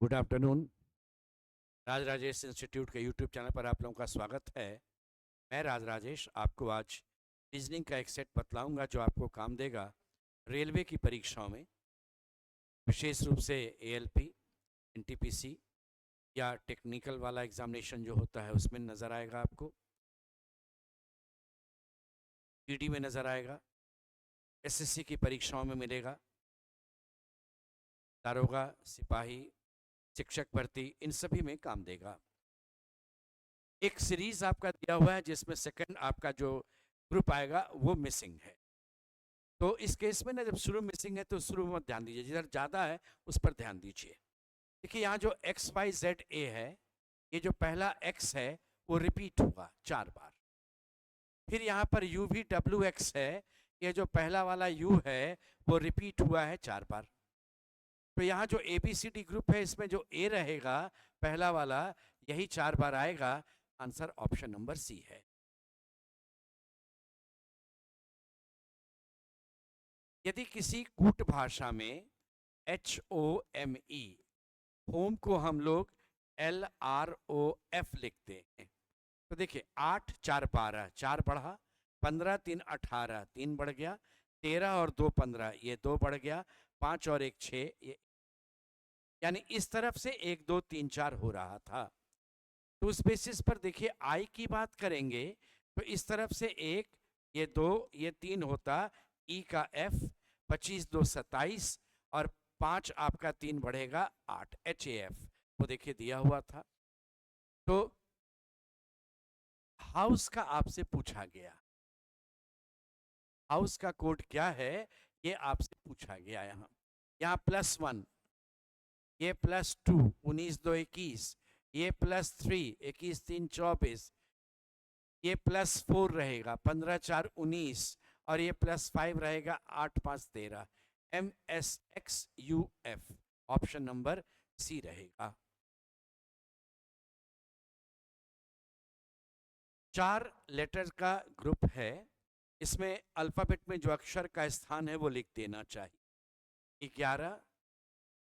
Good afternoon. Raj Rajesh institute के YouTube channel पर आप लोगों का स्वागत है। मैं राज राजेश आपको आज रीजनिंग का एक सेट बतलाऊंगा जो आपको काम देगा रेलवे की परीक्षाओं में, विशेष रूप से एएलपी, एनटीपीसी या टेक्निकल वाला एग्जामिनेशन जो होता है उसमें नज़र आएगा, आपको पीडी में नज़र आएगा, एसएससी की परीक्षाओं में मिलेगा, दारोगा, सिपाही, शिक्षक भर्ती, इन सभी में काम देगा। एक सीरीज आपका दिया हुआ है जिसमें सेकंड आपका जो ग्रुप आएगा वो मिसिंग है। तो इस केस में ना, जब शुरू मिसिंग है तो शुरू में ध्यान दीजिए, जिधर ज़्यादा है उस पर ध्यान दीजिए। देखिए यहाँ जो एक्स वाई जेड ए है, ये जो पहला एक्स है वो रिपीट हुआ 4 बार। फिर यहाँ पर यू वी डब्ल्यू एक्स है, ये जो पहला वाला यू है वो रिपीट हुआ है 4 बार। तो यहाँ जो A B C D group है इसमें जो ए रहेगा पहला वाला, यही 4 बार आएगा। आंसर ऑप्शन नंबर सी है। यदि किसी कूट भाषा में HOME, होम को हम लोग LROF लिखते हैं, तो देखिए 8 4 12, 4 बढ़ा, 15 3 18, 3 बढ़ गया, 13 और 2 15, ये 2 बढ़ गया, 5 और 1 6, ये यानी इस तरफ से 1 2 3 4 हो रहा था। तो उस बेसिस पर देखिए आई की बात करेंगे तो इस तरफ से 1, ये 2, ये 3 होता, ई का एफ, 25 2 27 और 5 आपका 3 बढ़ेगा 8, HAF वो देखिए दिया हुआ था। तो हाउस का आपसे पूछा गया, हाउस का कोड क्या है ये आपसे पूछा गया। यहाँ +1, ये +2, 19 2 21, ये +3, 21 3 24, ये +4 रहेगा, 15 4 19 और ये +5 रहेगा, 8 5 13। MSXUF ऑप्शन नंबर सी रहेगा। 4 लेटर का ग्रुप है, इसमें अल्फाबेट में जो अक्षर का स्थान है वो लिख देना चाहिए। 11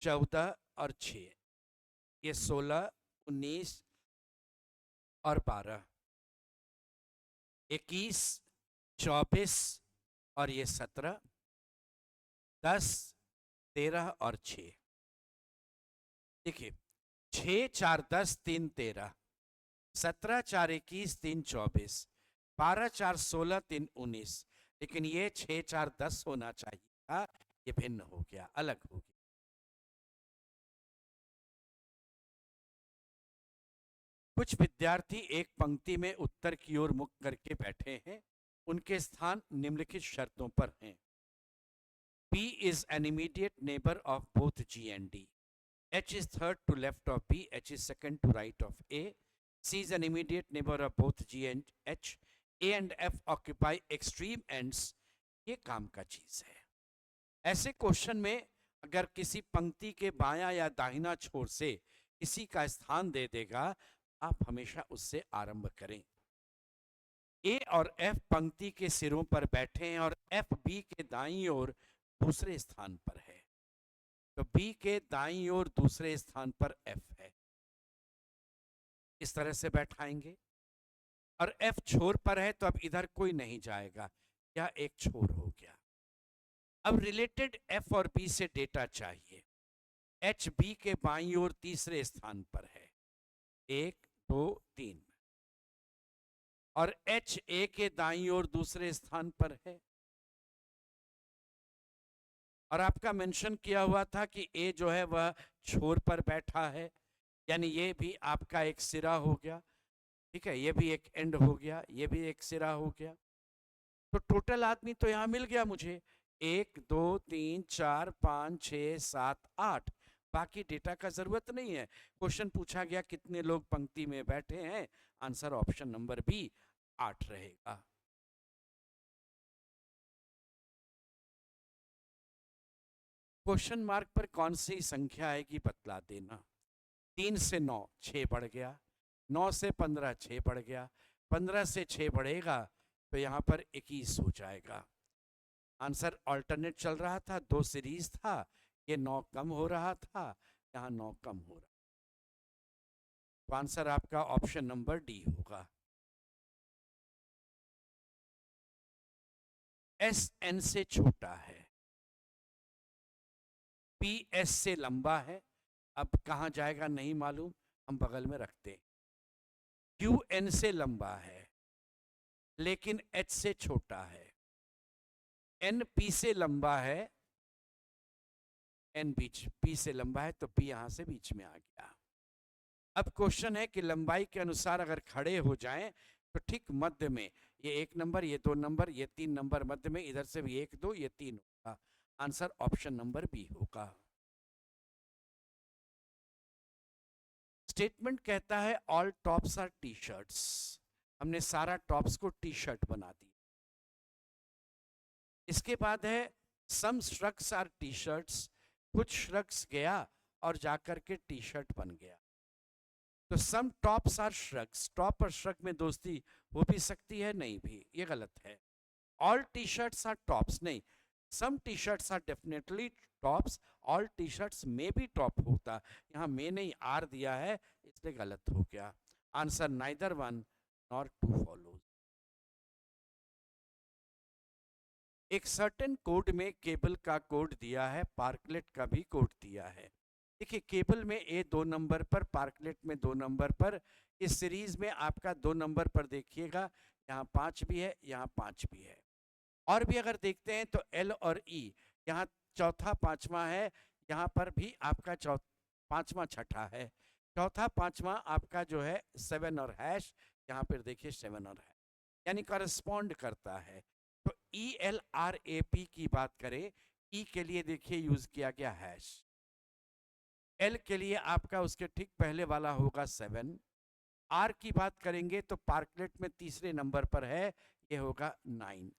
14 और 6, ये 16 19 और 12, 21 24 और ये 17, 10 13 और 6। देखिए 6 4 10 3 13, 17 4 21 3 24, 12 4 16 3 19, लेकिन ये 6 4 10 होना चाहिए था, ये भिन्न हो गया, अलग हो गया। कुछ विद्यार्थी एक पंक्ति में उत्तर की ओर मुख करके बैठे हैं, उनके स्थान निम्नलिखित शर्तों पर हैं। P is an immediate neighbor of both G and D. H is third to left of B, H is second to right of A. C is an immediate neighbor of both G and H. A and F occupy extreme ends. ये काम का चीज है। ऐसे question में अगर किसी पंक्ति के बायां या दाहिना छोर से किसी का स्थान दे देगा, आप हमेशा उससे आरंभ करें। ए और एफ पंक्ति के सिरों पर बैठे हैं और एफ बी के दाईं ओर दूसरे स्थान पर है, तो बी के दाईं ओर दूसरे स्थान पर एफ है, इस तरह से बैठाएंगे। और एफ छोर पर है तो अब इधर कोई नहीं जाएगा, यह एक छोर हो गया। अब रिलेटेड एफ और बी से डेटा चाहिए। एच बी के बाईं ओर तीसरे स्थान पर है, 1 2 3, और एच ए के दाईं ओर दूसरे स्थान पर है। और आपका मेंशन किया हुआ था कि ए जो है वह छोर पर बैठा है, यानी ये भी आपका एक सिरा हो गया, ठीक है, ये भी एक एंड हो गया, ये भी एक सिरा हो गया। तो टोटल आदमी तो यहाँ मिल गया मुझे, 1 2 3 4 5 6 7 8, बाकी डेटा का जरूरत नहीं है। क्वेश्चन पूछा गया कितने लोग पंक्ति में बैठे हैं, आंसर ऑप्शन नंबर बी 8 रहेगा। क्वेश्चन मार्क पर कौन सी संख्या आएगी बतला देना। 3 से 9 6 बढ़ गया, 9 से 15 6 बढ़ गया, 15 से 6 बढ़ेगा तो यहाँ पर 21 हो जाएगा। आंसर अल्टरनेट चल रहा था, 2 सीरीज था, ये 9 कम हो रहा था, यहाँ 9 कम हो रहा है। तो आंसर आपका ऑप्शन नंबर डी होगा। एस एन से छोटा है, पी एस से लंबा है, अब कहाँ जाएगा नहीं मालूम, हम बगल में रखते। क्यू एन से लंबा है लेकिन एच से छोटा है, एन पी से लंबा है, एन बीच पी से लंबा है तो पी यहां से बीच में आ गया। अब क्वेश्चन है कि लंबाई के अनुसार अगर खड़े हो जाएं तो ठीक मध्य में, ये 1 नंबर, ये 2 नंबर, ये 3 नंबर मध्य में, इधर से भी 1 2 ये 3 होगा। आंसर ऑप्शन नंबर बी होगा। स्टेटमेंट कहता है all tops R T shirts, हमने सारा टॉप्स को टी शर्ट बना दिया। इसके बाद है सम श्रग्स आर टी शर्ट्स, कुछ श्रग्स गया और जाकर के टी शर्ट बन गया। तो सम टॉप्स आर श्रग्स, टॉप और श्रग में दोस्ती हो भी सकती है, नहीं भी, ये गलत है। All T shirts are tops नहीं, some T shirts are definitely tops, all T shirts में भी टॉप होता, यहाँ में नहीं आर दिया है इसलिए गलत हो गया। Answer neither one nor two follows. एक सर्टेन कोड में केबल का कोड दिया है, पार्कलेट का भी कोड दिया है। देखिए केबल में ए 2 नंबर पर, पार्कलेट में 2 नंबर पर, इस सीरीज में आपका 2 नंबर पर देखिएगा, यहाँ 5 भी है, यहाँ 5 भी है। और भी अगर देखते हैं तो एल और ई, यहाँ चौथा पांचवा है, यहाँ पर भी आपका पांचवा छठा है, चौथा पांचवा आपका जो है 7 और हैश, यहाँ पर देखिए 7 और हैश, यानी करस्पॉन्ड करता है। तो E L R A P की बात करें, ई के लिए देखिए यूज किया गया हैश, एल के लिए आपका उसके ठीक पहले वाला होगा 7, आर की बात करेंगे तो पार्कलेट में तीसरे नंबर पर है, ये होगा 9।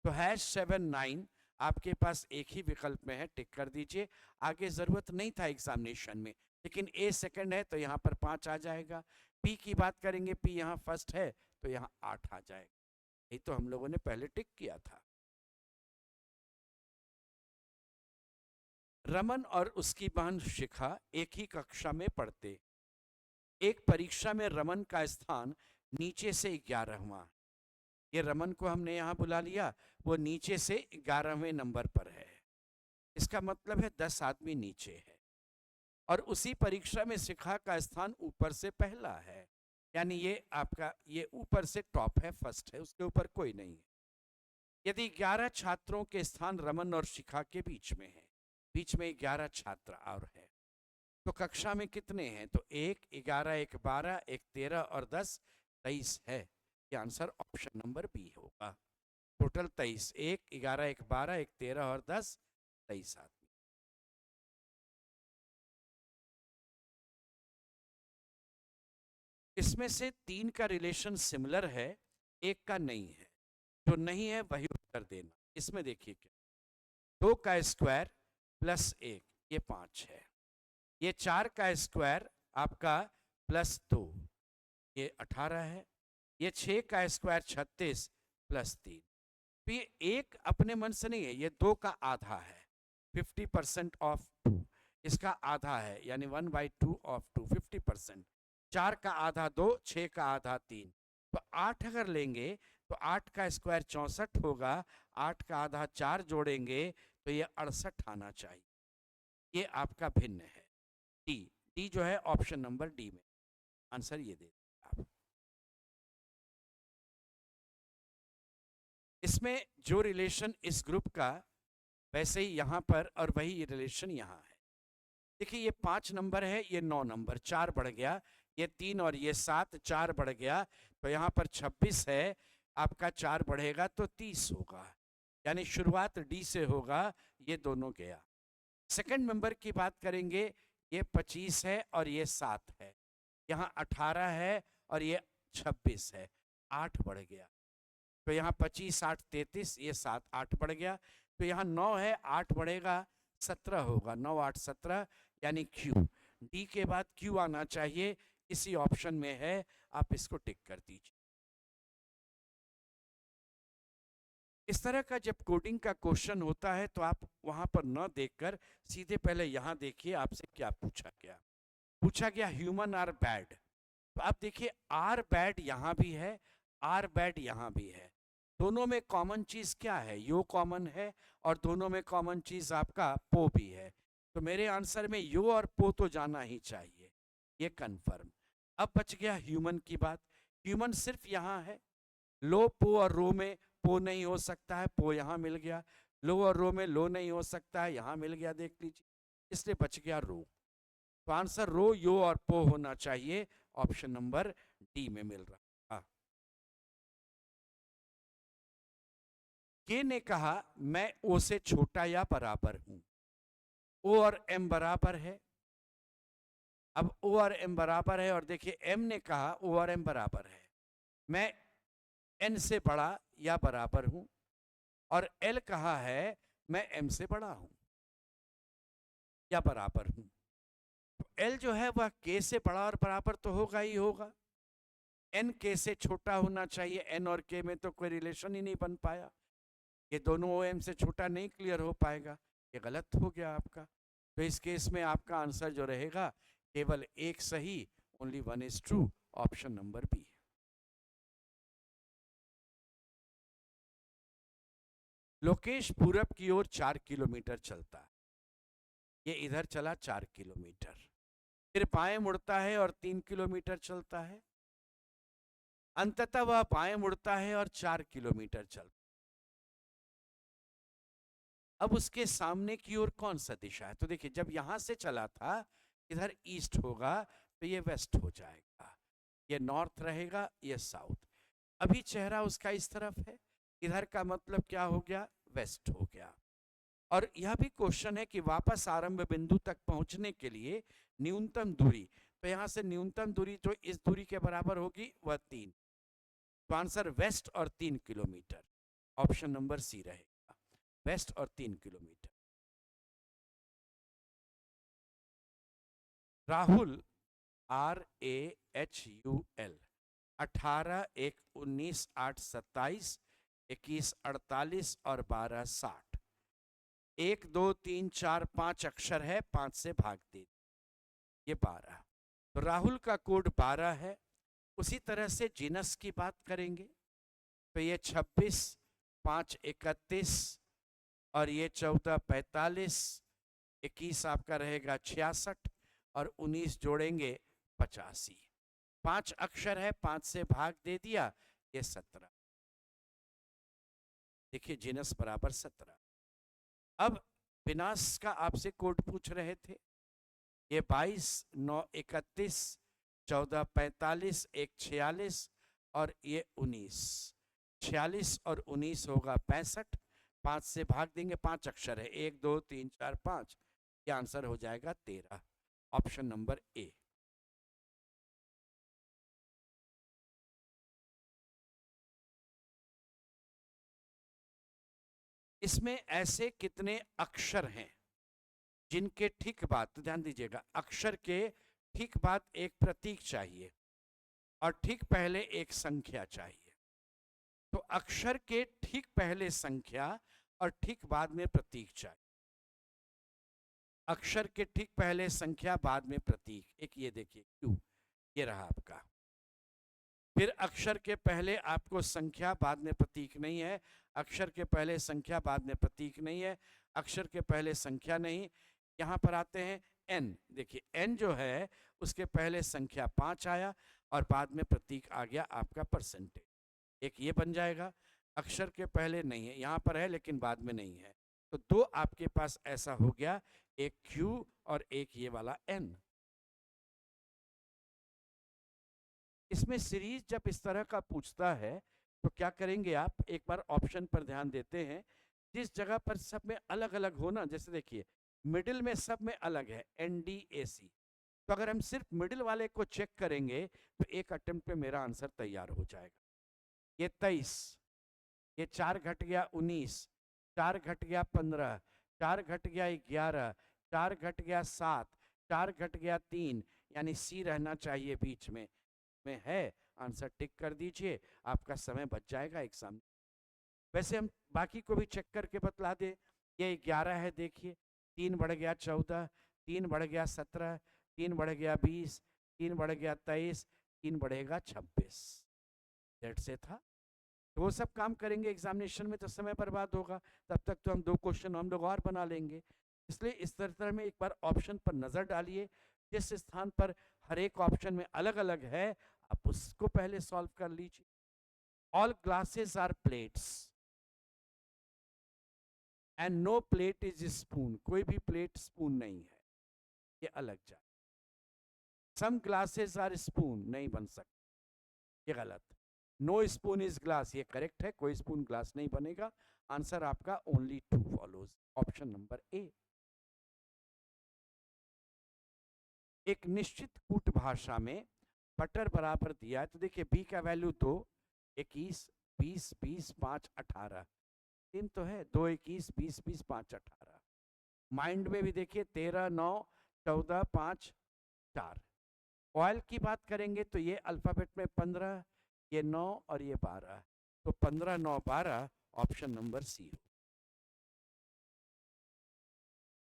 तो हैश 7 9 आपके पास एक ही विकल्प में है, टिक कर दीजिए। आगे जरूरत नहीं था एग्जामिनेशन में, लेकिन ए सेकंड है तो यहाँ पर 5 आ जाएगा। पी की बात करेंगे, पी यहाँ फर्स्ट है तो यहाँ 8 आ जाएगा, यही तो हम लोगों ने पहले टिक किया था। रमन और उसकी बहन शिखा एक ही कक्षा में पढ़ते। एक परीक्षा में रमन का स्थान नीचे से 11वां, ये रमन को हमने यहाँ बुला लिया, वो नीचे से 11वें नंबर पर है, इसका मतलब है 10 आदमी नीचे है। और उसी परीक्षा में शिखा का स्थान ऊपर से पहला है, यानी ये आपका ये ऊपर से टॉप है, फर्स्ट है, उसके ऊपर कोई नहीं है। यदि 11 छात्रों के स्थान रमन और शिखा के बीच में है, बीच में 11 छात्र और है, तो कक्षा में कितने हैं? तो 1 11 1 12 1 13 और 10 23 है। ये आंसर ऑप्शन नंबर बी होगा। टोटल 23, 1 11 1 12 1 13 और 10 23 आदमी। इसमें से 3 का रिलेशन सिमिलर है, एक का नहीं है, जो नहीं है वही उत्तर देना। इसमें देखिए क्या, 2 का स्क्वायर प्लस 1 ये 5 है, ये 4 का स्क्वायर आपका प्लस 2 ये 18 है, ये 6 का स्क्वायर 36 प्लस 3। तो ये एक अपने मन से नहीं है, ये 2 का आधा है, 50% ऑफ 2, इसका आधा है यानी 1/2 ऑफ 2 50%। 4 का आधा 2, 6 का आधा 3, तो 8 अगर लेंगे तो 8 का स्क्वायर 64 होगा, 8 का आधा 4 जोड़ेंगे तो ये 68 आना चाहिए। ये आपका भिन्न है, डी, डी जो है ऑप्शन नंबर डी में आंसर ये दे आप। इसमें जो रिलेशन इस ग्रुप का वैसे ही यहाँ पर और वही रिलेशन यहाँ है। देखिए ये 5 नंबर है, ये 9 नंबर, 4 बढ़ गया, ये 3 और ये 7 4 बढ़ गया, तो यहाँ पर 26 है, आपका 4 बढ़ेगा तो 30 होगा, यानी शुरुआत डी से होगा, ये दोनों गया। सेकंड नंबर की बात करेंगे, ये 25 है और ये 7 है, यहाँ 18 है और ये 26 है, 8 बढ़ गया, तो यहाँ 25 8 33, ये 7 8 बढ़ गया, तो यहाँ 9 है, 8 बढ़ेगा 17 होगा, 9 8 17, यानी क्यू, डी के बाद क्यू आना चाहिए, इसी ऑप्शन में है, आप इसको टिक कर दीजिए। इस तरह का जब कोडिंग का क्वेश्चन होता है तो आप वहां पर न देखकर सीधे पहले यहाँ देखिए आपसे क्या पूछा गया। पूछा गया ह्यूमन आर बैड, तो आप देखिए आर बैड यहाँ भी है, आर बैड यहाँ भी है। दोनों में कॉमन चीज क्या है? यो कॉमन है और दोनों में कॉमन चीज आपका पो भी है। तो मेरे आंसर में यो और पो तो जाना ही चाहिए, ये कंफर्म। अब बच गया ह्यूमन की बात। ह्यूमन सिर्फ यहाँ है, लो पो और रो में पो नहीं हो सकता है, पो यहाँ मिल गया। लो और रो में लो नहीं हो सकता है, यहाँ मिल गया, देख लीजिए। इसलिए बच गया रो। तो आंसर रो, यो और पो होना चाहिए। ऑप्शन नंबर डी में मिल रहा। के ने कहा मैं ओ से छोटा या बराबर हूं। ओ और एम बराबर है। अब ओ और एम बराबर है और देखिए एम ने कहा ओ और एम बराबर है, मैं एन से बड़ा या बराबर हूं। और एल कहा है मैं एम से बड़ा हूं या बराबर हूं। तो एल जो है वह के से बड़ा और बराबर तो होगा ही होगा। एन के से छोटा होना चाहिए, एन और के में तो कोई रिलेशन ही नहीं बन पाया। ये दोनों ओ एम से छोटा नहीं क्लियर हो पाएगा, ये गलत हो गया आपका। तो इस केस में आपका आंसर जो रहेगा केवल एक सही, only one is true, option number B. Lokesh पूरब की ओर 4 किलोमीटर चलता है, ये इधर चला 4 किलोमीटर, फिर बाएं मुड़ता है और 3 किलोमीटर चलता है। अंततः वह बाएं मुड़ता है और 4 किलोमीटर चलता है। अब उसके सामने की ओर कौन सा दिशा है? तो देखिए जब यहां से चला था इधर ईस्ट होगा तो ये वेस्ट हो जाएगा, ये नॉर्थ रहेगा, ये साउथ। अभी चेहरा उसका इस तरफ है, इधर का मतलब क्या हो गया? वेस्ट हो गया। और यह भी क्वेश्चन है कि वापस आरंभ बिंदु तक पहुंचने के लिए न्यूनतम दूरी, तो यहां से न्यूनतम दूरी जो इस दूरी के बराबर होगी वह 3। तो आंसर वेस्ट और 3 किलोमीटर, ऑप्शन नंबर सी रहेगा, वेस्ट और 3 किलोमीटर। राहुल RAHUL 18, 1, 19, 8, 27, 21, 48 और 12, 60। 1, 2, 3, 4, 5 अक्षर है, 5 से भाग दे, ये 12। तो राहुल का कोड 12 है। उसी तरह से जीनस की बात करेंगे तो ये 26, 5, 31 और ये 14, 45, 21 आपका रहेगा 66 और 19 जोड़ेंगे 85। 5 अक्षर है, 5 से भाग दे दिया, ये 17। देखिए जीनस बराबर 17। अब विनाश का आपसे कोड पूछ रहे थे, ये 22, 9, 31, 14, 45, 1, 46 और ये 19। 46 और 19 होगा 65, 5 से भाग देंगे, 5 अक्षर है, 1, 2, 3, 4, 5, ये आंसर हो जाएगा 13, ऑप्शन नंबर ए। इसमें ऐसे कितने अक्षर हैं जिनके ठीक बाद, तो ध्यान दीजिएगा, अक्षर के ठीक बाद एक प्रतीक चाहिए और ठीक पहले एक संख्या चाहिए। तो अक्षर के ठीक पहले संख्या और ठीक बाद में प्रतीक चाहिए। अक्षर के ठीक पहले संख्या, बाद में प्रतीक। एक ये देखिए क्यू, ये रहा आपका। फिर अक्षर के पहले आपको संख्या, बाद में प्रतीक नहीं है। अक्षर के पहले संख्या, बाद में प्रतीक नहीं है। अक्षर के पहले संख्या नहीं। यहाँ पर आते हैं एन, देखिए एन जो है उसके पहले संख्या 5 आया और बाद में प्रतीक आ गया आपका परसेंटेज, एक ये बन जाएगा। अक्षर के पहले नहीं है, यहाँ पर है लेकिन बाद में नहीं है, तो 2 आपके पास ऐसा हो गया, एक Q और एक ये वाला N। इसमें सीरीज जब इस तरह का पूछता है तो क्या करेंगे आप, एक बार ऑप्शन पर ध्यान देते हैं। जिस जगह पर सब में अलग अलग हो ना, जैसे देखिए मिडिल में सब में अलग है NDAC, तो अगर हम सिर्फ मिडिल वाले को चेक करेंगे तो एक अटेम्प्ट पे मेरा आंसर तैयार हो जाएगा। ये 23, ये 4 घट गया 19, 4 घट गया 15, 4 घट गया 11, 4 घट गया 7, 4 घट गया 3, यानी सी रहना चाहिए बीच में है। आंसर टिक कर दीजिए, आपका समय बच जाएगा एग्जाम। वैसे हम बाकी को भी चेक करके बतला दे। ये 11 है, देखिए 3 बढ़ गया 14, 3 बढ़ गया 17, 3 बढ़ गया 20, 3 बढ़ गया 23, 3 बढ़ेगा 26। डेट से था। तो वो सब काम करेंगे एग्जामिनेशन में तो समय बर्बाद होगा, तब तक तो हम 2 क्वेश्चन हम लोग और बना लेंगे। इसलिए इस तरह में एक बार ऑप्शन पर नजर डालिए, जिस स्थान पर हर एक ऑप्शन में अलग अलग है आप उसको पहले सॉल्व कर लीजिए। All glasses are plates and no plate is spoon, कोई भी प्लेट स्पून नहीं है, ये अलग जाए। सम ग्लासेस आर स्पून, नहीं बन सकता, ये गलत। नो स्पून इज ग्लास, ये करेक्ट है, कोई स्पून ग्लास नहीं बनेगा। आंसर आपका only 2 follows, option number A. एक निश्चित कूट भाषा में बटर बराबर दिया है, तो देखिए बी का वैल्यू 2, 21, 20, 20, 5, 18, 3 तो है, 2, 21, 20, 20, 5, 18। माइंड में भी देखिए 13, 9, 14, 5, 4। ऑयल की बात करेंगे तो ये अल्फाबेट में 15, ये 9 और ये 12, तो 15, 9, 12, ऑप्शन नंबर सी हो।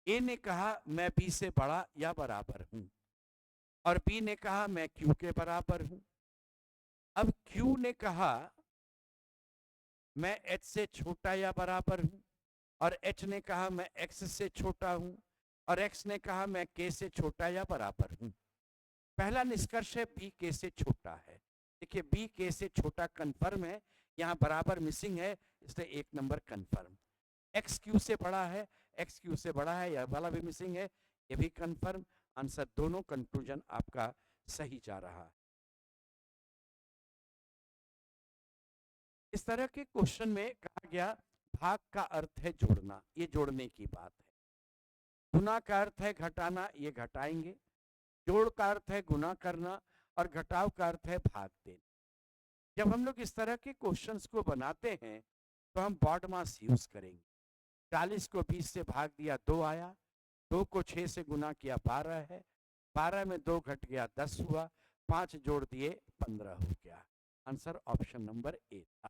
ए ने कहा मैं बी से बड़ा या बराबर हूं, और बी ने कहा मैं क्यू के बराबर हूं। अब क्यू ने कहा मैं एच से छोटा या बराबर हूं, और एच ने कहा मैं एक्स से छोटा हूं, और एक्स ने कहा मैं के से छोटा या बराबर हूं। पहला निष्कर्ष है बी के से छोटा है। देखिए बी के से छोटा कंफर्म है, यहाँ बराबर मिसिंग है, इसलिए 1 नंबर कंफर्म। एक्स क्यू से बड़ा है, एक्स क्यू से बड़ा है, यह वाला भी मिसिंग है, ये भी कंफर्म। आंसर दोनों कंक्लूजन आपका सही जा रहा है। इस तरह के क्वेश्चन में कहा गया भाग का अर्थ है जोड़ना, ये जोड़ने की बात है। गुना का अर्थ है घटाना, ये घटाएंगे। जोड़ का अर्थ है गुना करना, और घटाव का अर्थ है भाग देना। जब हम लोग इस तरह के क्वेश्चंस को बनाते हैं तो हम बॉड मास यूज करेंगे। 40 को 20 से भाग दिया 2 आया, 2 को 6 से गुना किया 12 है, 12 में 2 घट गया 10 हुआ, 5 जोड़ दिए 15 हो गया। आंसर ऑप्शन नंबर ए था।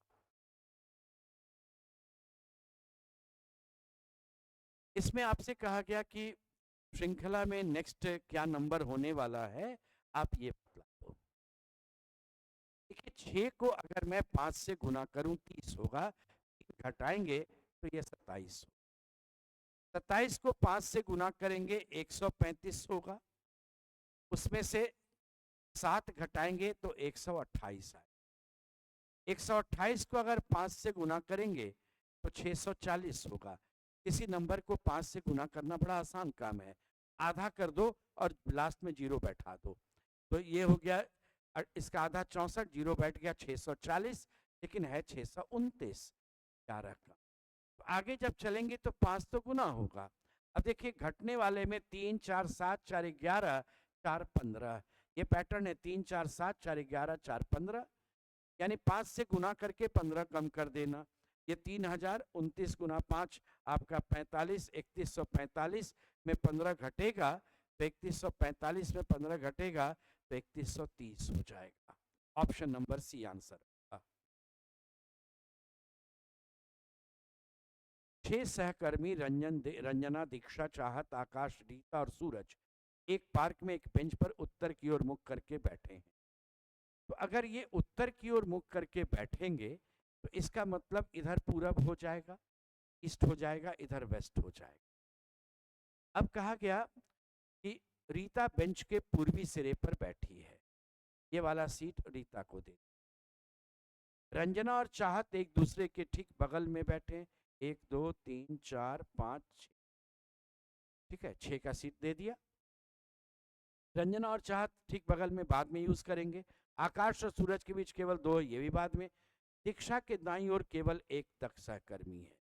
इसमें आपसे कहा गया कि श्रृंखला में नेक्स्ट क्या नंबर होने वाला है, आप ये बतला दो। देखिए 6 को अगर मैं 5 से गुना करूं 30 होगा, घटाएंगे तो ये 27 होगा। 27 को 5 से गुना करेंगे 135 होगा, उसमें से 7 घटाएंगे तो 128 आए। 128 को अगर 5 से गुना करेंगे तो 640 होगा। किसी नंबर को 5 से गुना करना बड़ा आसान काम है, आधा कर दो और लास्ट में 0 बैठा दो, तो ये हो गया इसका आधा 64, 0 बैठ गया 640, लेकिन है 629 11 का। तो आगे जब चलेंगे तो 5 तो गुना होगा। अब देखिए घटने वाले में 3, 4, 7, 4, 11, 4, 15, ये पैटर्न है 3, 4, 7, 4, 11, 4, 15, यानी 5 से गुना करके 15 कम कर देना। ये 3029 गुना 5 आपका 45, 3145 में 15 घटेगा तो 3145 में 15 घटेगा तो 3130 हो जाएगा। Option number C answer. 6 सहकर्मी रंजना, दीक्षा, चाहत, आकाश, रीता और सूरज एक पार्क में एक बेंच पर उत्तर की ओर मुख करके बैठे हैं। तो अगर ये उत्तर की ओर मुख करके बैठेंगे तो इसका मतलब इधर पूरब हो जाएगा, ईस्ट हो जाएगा, इधर वेस्ट हो जाएगा। अब कहा गया कि रीता बेंच के पूर्वी सिरे पर बैठी है, ये वाला सीट रीता को दे। रंजना और चाहत एक दूसरे के ठीक बगल में बैठे, 1, 2, 3, 4, 5, 6, ठीक है, 6 का सीट दे दिया। रंजना और चाहत ठीक बगल में बाद में यूज करेंगे। आकाश और सूरज के बीच केवल 2, ये भी बाद में। दीक्षा के दाईं ओर केवल एक तक सहकर्मी है,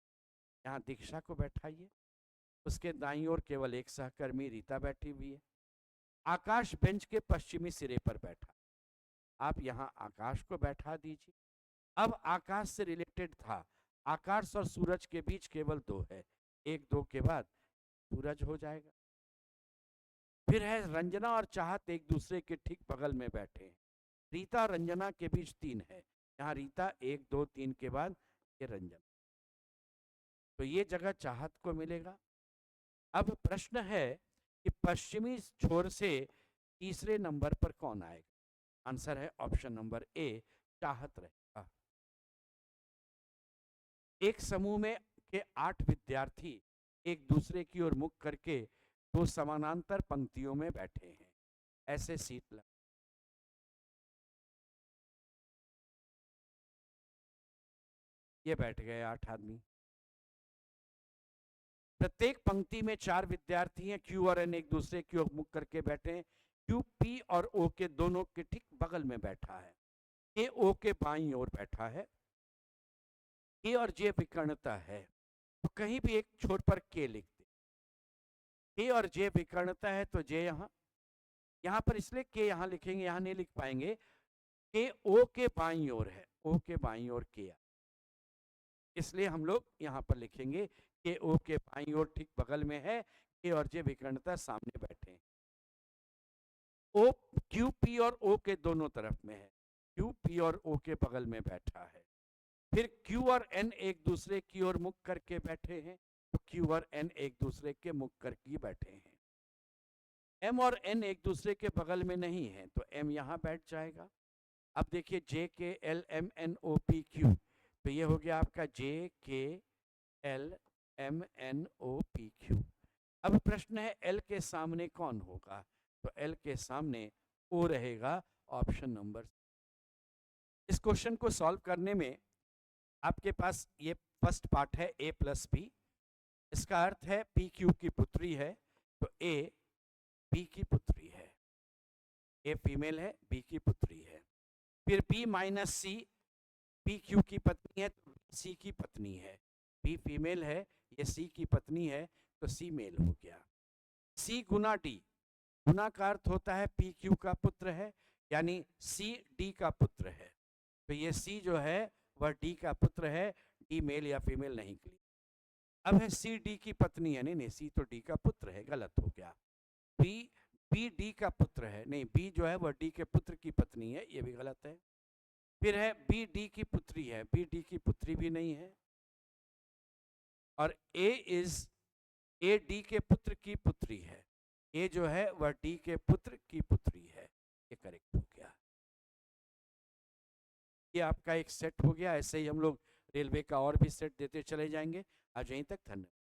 यहाँ दीक्षा को बैठाइए। उसके दाईं ओर केवल एक सहकर्मी रीता बैठी हुई है। आकाश बेंच के पश्चिमी सिरे पर बैठा, आप यहाँ आकाश को बैठा दीजिए। अब आकाश से रिलेटेड था, आकाश और सूरज के बीच केवल 2 है, 1, 2 के बाद सूरज हो जाएगा। फिर है रंजना और चाहत एक दूसरे के ठीक बगल में बैठे हैं, रीता और रंजना के बीच 3 है, यहाँ रीता 1, 2, 3 के बाद ये रंजना। तो ये जगह चाहत को मिलेगा। अब प्रश्न है कि पश्चिमी छोर से तीसरे नंबर पर कौन आएगा। आंसर है ऑप्शन नंबर ए, चाहत रहेगा। एक समूह में के 8 विद्यार्थी एक दूसरे की ओर मुख करके 2 समानांतर पंक्तियों में बैठे हैं। ऐसे सीट लग, ये बैठ गए 8 आदमी। प्रत्येक पंक्ति में 4 विद्यार्थी हैं। क्यू और एन एक दूसरे की ओर मुख करके बैठे हैं। क्यू पी और ओ के दोनों के ठीक बगल में बैठा है। के ओ के बाईं ओर बैठा है। के और जे विकर्णता है, तो कहीं भी एक छोर पर के लिख दे। के और जे विकर्णता है तो जे यहां पर इसलिए के यहां लिखेंगे, यहां नहीं लिख पाएंगे। के ओ के बाईं ओर है, ओ के बाईं ओर के, इसलिए हम लोग यहां पर लिखेंगे के ओ के बाईं ओर ठीक बगल में है। के और जे विकर्णता सामने बैठे हैं। ओ क्यू पी और ओ के दोनों तरफ में है। क्यू पी और ओ के बगल में बैठा है। फिर क्यू और एन एक दूसरे की ओर मुख करके बैठे हैं, तो क्यू और एन एक दूसरे के मुख करके बैठे हैं। एम और एन एक दूसरे के बगल में नहीं है, तो एम यहां बैठ जाएगा। अब देखिए J K L M N O P Q, तो ये हो गया आपका J K L M N O P Q. अब प्रश्न है एल के सामने कौन होगा, तो एल के सामने ओ रहेगा, ऑप्शन नंबर। इस क्वेश्चन को सॉल्व करने में आपके पास ये फर्स्ट पार्ट है ए प्लस बी। इसका अर्थ है पी क्यू की पुत्री है, तो ए बी की पुत्री है। ए फीमेल है, बी की पुत्री है। फिर बी माइनस सी, पी क्यू की पत्नी है तो सी की पत्नी है। बी फीमेल है, ये सी की पत्नी है, तो सी मेल हो गया। सी गुना डी, गुना का अर्थ होता है पी क्यू का पुत्र है, यानी सी डी का पुत्र है। तो ये सी जो है वह डी का पुत्र है, डी मेल या फीमेल नहीं क्लियर। अब है सी डी की पत्नी है, नहीं नहीं सी तो डी का पुत्र है, गलत हो गया। बी बी डी का पुत्र है, नहीं बी जो है वह डी के पुत्र की पत्नी है, ये भी गलत है। फिर है बी डी की पुत्री है, बी डी की पुत्री भी नहीं है। और ए डी के पुत्र की पुत्री है, ए जो है वह डी के पुत्र की पुत्री है, ये करेक्ट हो गया। ये आपका एक सेट हो गया। ऐसे ही हम लोग रेलवे का और भी सेट देते चले जाएंगे। आज यहीं तक, धन्यवाद।